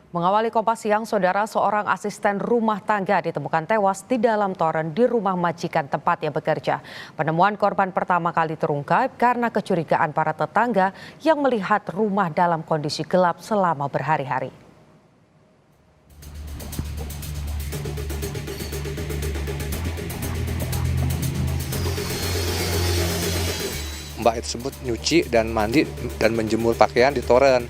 Mengawali Kompas Siang, saudara, seorang asisten rumah tangga ditemukan tewas di dalam toren di rumah majikan tempatnya bekerja. Penemuan korban pertama kali terungkap karena kecurigaan para tetangga yang melihat rumah dalam kondisi gelap selama berhari-hari. Mbak tersebut nyuci dan mandi dan menjemur pakaian di toren.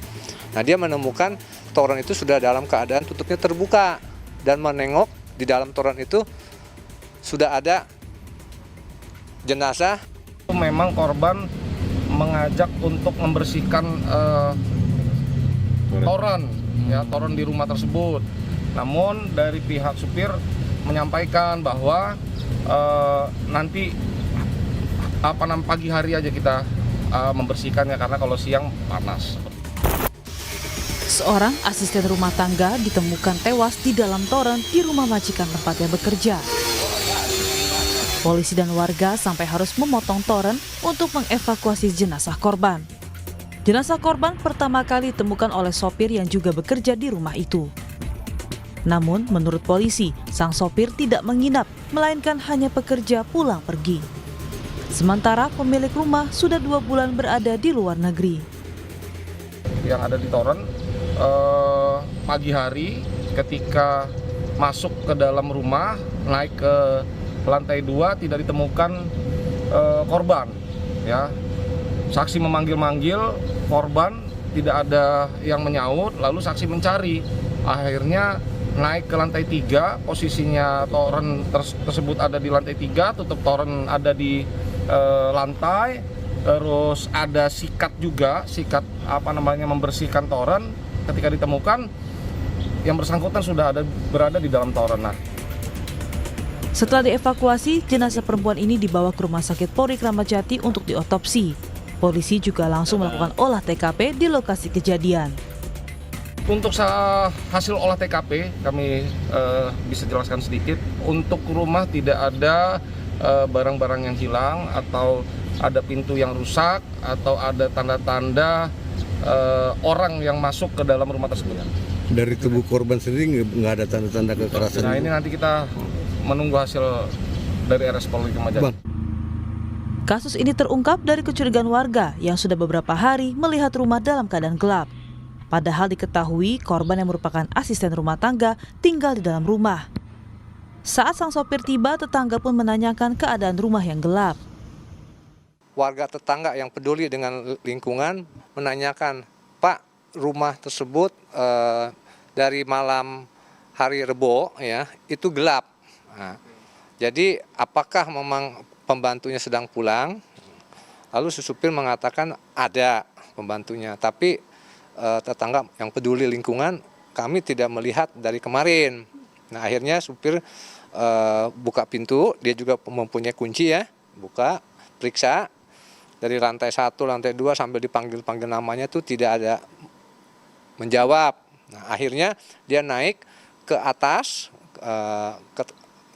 Nah, dia menemukan toren itu sudah dalam keadaan tutupnya terbuka dan menengok di dalam toren itu sudah ada jenazah. Memang korban mengajak untuk membersihkan toren di rumah tersebut. Namun dari pihak supir menyampaikan bahwa nanti pagi hari aja kita membersihkannya karena kalau siang panas. Seorang asisten rumah tangga ditemukan tewas di dalam toren di rumah majikan tempatnya bekerja. Polisi dan warga sampai harus memotong toren untuk mengevakuasi jenazah korban. Jenazah korban pertama kali ditemukan oleh sopir yang juga bekerja di rumah itu. Namun menurut polisi, sang sopir tidak menginap, melainkan hanya pekerja pulang pergi. Sementara pemilik rumah sudah 2 bulan berada di luar negeri. Yang ada di toren pagi hari ketika masuk ke dalam rumah naik ke lantai 2 tidak ditemukan korban. Ya, saksi memanggil-manggil korban tidak ada yang menyaut, lalu saksi mencari. Akhirnya naik ke lantai 3, posisinya toren tersebut ada di lantai 3, tutup toren ada di lantai, terus ada sikat juga, membersihkan toren. Ketika ditemukan, yang bersangkutan sudah berada di dalam toren. Setelah dievakuasi, jenazah perempuan ini dibawa ke Rumah Sakit Polri Kramat Jati untuk diotopsi. Polisi juga langsung melakukan olah TKP di lokasi kejadian. Untuk hasil olah TKP, kami bisa jelaskan sedikit. Untuk rumah tidak ada barang-barang yang hilang atau ada pintu yang rusak atau ada tanda-tanda orang yang masuk ke dalam rumah tersebut. Dari tubuh korban sendiri nggak ada tanda-tanda kekerasan? Nah, ini nanti kita menunggu hasil dari RS Polri Kramat Jati. Kasus ini terungkap dari kecurigaan warga yang sudah beberapa hari melihat rumah dalam keadaan gelap. Padahal diketahui korban yang merupakan asisten rumah tangga tinggal di dalam rumah. Saat sang sopir tiba, tetangga pun menanyakan keadaan rumah yang gelap. Warga tetangga yang peduli dengan lingkungan menanyakan, Pak, rumah tersebut dari malam hari Rebo ya itu gelap. Nah, jadi apakah memang pembantunya sedang pulang? Lalu si supir mengatakan ada pembantunya, tapi tetangga yang peduli lingkungan kami tidak melihat dari kemarin. Nah, akhirnya supir buka pintu, dia juga mempunyai kunci ya, buka, periksa. Dari lantai 1, lantai 2 sambil dipanggil-panggil namanya tuh tidak ada menjawab. Nah, akhirnya dia naik ke atas ke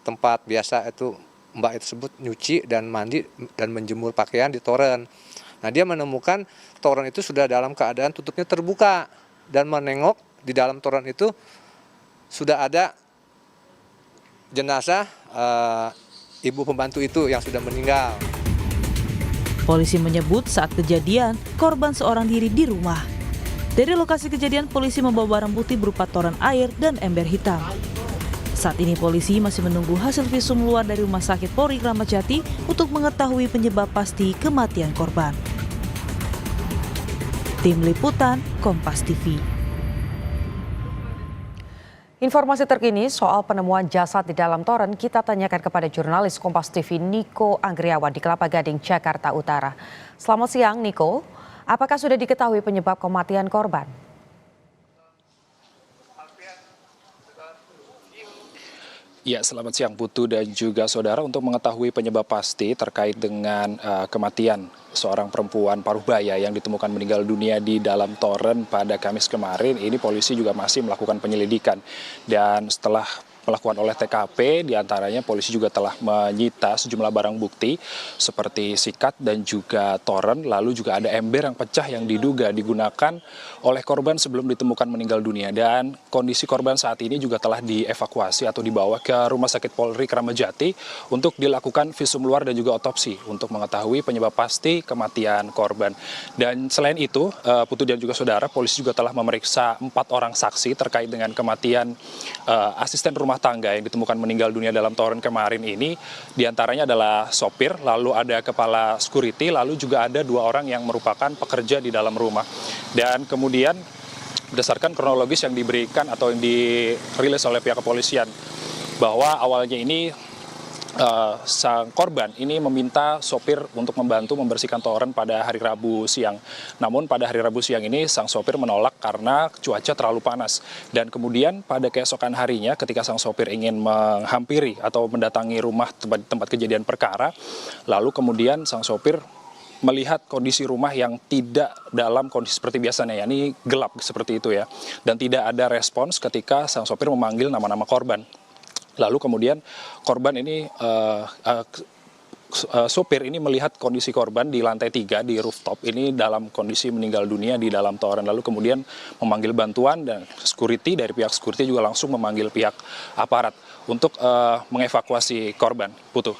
tempat biasa itu Mbak tersebut nyuci dan mandi dan menjemur pakaian di toren. Nah, dia menemukan toren itu sudah dalam keadaan tutupnya terbuka dan menengok di dalam toren itu sudah ada jenazah ibu pembantu itu yang sudah meninggal. Polisi menyebut saat kejadian, korban seorang diri di rumah. Dari lokasi kejadian, polisi membawa barang bukti berupa toren air dan ember hitam. Saat ini polisi masih menunggu hasil visum luar dari Rumah Sakit Polri Kramat Jati untuk mengetahui penyebab pasti kematian korban. Tim Liputan, Kompas TV. Informasi terkini soal penemuan jasad di dalam toren kita tanyakan kepada jurnalis Kompas TV Niko Anggriawan di Kelapa Gading, Jakarta Utara. Selamat siang, Niko. Apakah sudah diketahui penyebab kematian korban? Ya, selamat siang Putu dan juga saudara. Untuk mengetahui penyebab pasti terkait dengan kematian seorang perempuan Parubaya yang ditemukan meninggal dunia di dalam toren pada Kamis kemarin, ini polisi juga masih melakukan penyelidikan. Dan setelah melakukan olah TKP, diantaranya polisi juga telah menyita sejumlah barang bukti seperti sikat dan juga toren, lalu juga ada ember yang pecah yang diduga digunakan oleh korban sebelum ditemukan meninggal dunia. Dan kondisi korban saat ini juga telah dievakuasi atau dibawa ke Rumah Sakit Polri Kramat Jati untuk dilakukan visum luar dan juga otopsi untuk mengetahui penyebab pasti kematian korban. Dan selain itu, Putu dan juga saudara, polisi juga telah memeriksa 4 orang saksi terkait dengan kematian asisten rumah tangga yang ditemukan meninggal dunia dalam toren kemarin ini. Di antaranya adalah sopir, lalu ada kepala security, lalu juga ada 2 orang yang merupakan pekerja di dalam rumah. Dan kemudian berdasarkan kronologis yang diberikan atau yang dirilis oleh pihak kepolisian, bahwa awalnya ini sang korban ini meminta sopir untuk membantu membersihkan toren pada hari Rabu siang. Namun pada hari Rabu siang ini sang sopir menolak karena cuaca terlalu panas. Dan kemudian pada keesokan harinya ketika sang sopir ingin menghampiri atau mendatangi rumah tempat kejadian perkara, lalu kemudian sang sopir melihat kondisi rumah yang tidak dalam kondisi seperti biasanya, yakni gelap seperti itu ya. Dan tidak ada respons ketika sang sopir memanggil nama-nama korban. Lalu kemudian korban ini, sopir ini melihat kondisi korban di lantai 3 di rooftop ini dalam kondisi meninggal dunia di dalam toren. Lalu kemudian memanggil bantuan dan security, dari pihak security juga langsung memanggil pihak aparat untuk mengevakuasi korban. Putu.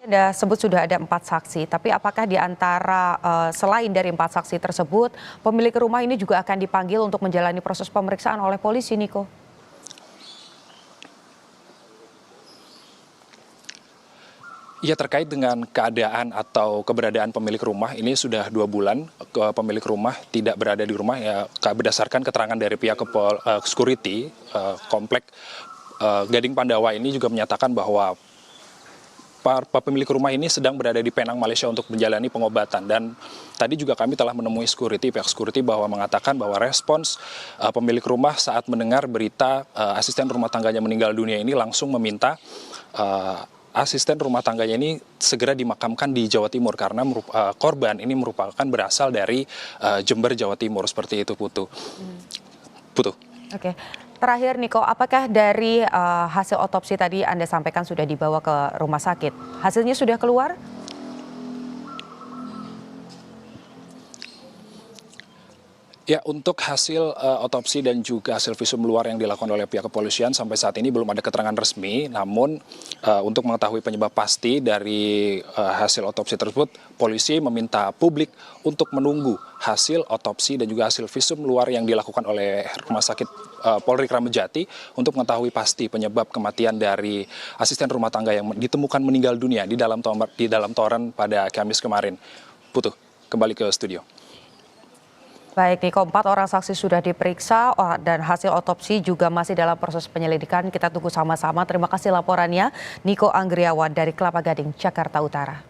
Anda sebut sudah ada 4 saksi, tapi apakah di antara selain dari 4 saksi tersebut, pemilik rumah ini juga akan dipanggil untuk menjalani proses pemeriksaan oleh polisi, Niko? Ya, terkait dengan keadaan atau keberadaan pemilik rumah, ini sudah 2 bulan pemilik rumah tidak berada di rumah ya, berdasarkan keterangan dari pihak security komplek Gading Pandawa ini juga menyatakan bahwa pemilik rumah ini sedang berada di Penang, Malaysia untuk menjalani pengobatan. Dan tadi juga kami telah menemui pihak security bahwa mengatakan bahwa respons pemilik rumah saat mendengar berita asisten rumah tangganya meninggal dunia ini langsung meminta asisten rumah tangganya ini segera dimakamkan di Jawa Timur karena korban ini merupakan berasal dari Jember, Jawa Timur, seperti itu, Putu. Oke. Terakhir, Niko, apakah dari hasil otopsi tadi Anda sampaikan sudah dibawa ke rumah sakit? Hasilnya sudah keluar? Ya, untuk hasil otopsi dan juga hasil visum luar yang dilakukan oleh pihak kepolisian sampai saat ini belum ada keterangan resmi. Namun untuk mengetahui penyebab pasti dari hasil otopsi tersebut, polisi meminta publik untuk menunggu hasil otopsi dan juga hasil visum luar yang dilakukan oleh Rumah Sakit Polri Kramat Jati untuk mengetahui pasti penyebab kematian dari asisten rumah tangga yang ditemukan meninggal dunia di dalam toren pada Kamis kemarin. Putu, kembali ke studio. Baik, Niko, 4 orang saksi sudah diperiksa dan hasil otopsi juga masih dalam proses penyelidikan. Kita tunggu sama-sama. Terima kasih laporannya, Niko Anggriawan dari Kelapa Gading, Jakarta Utara.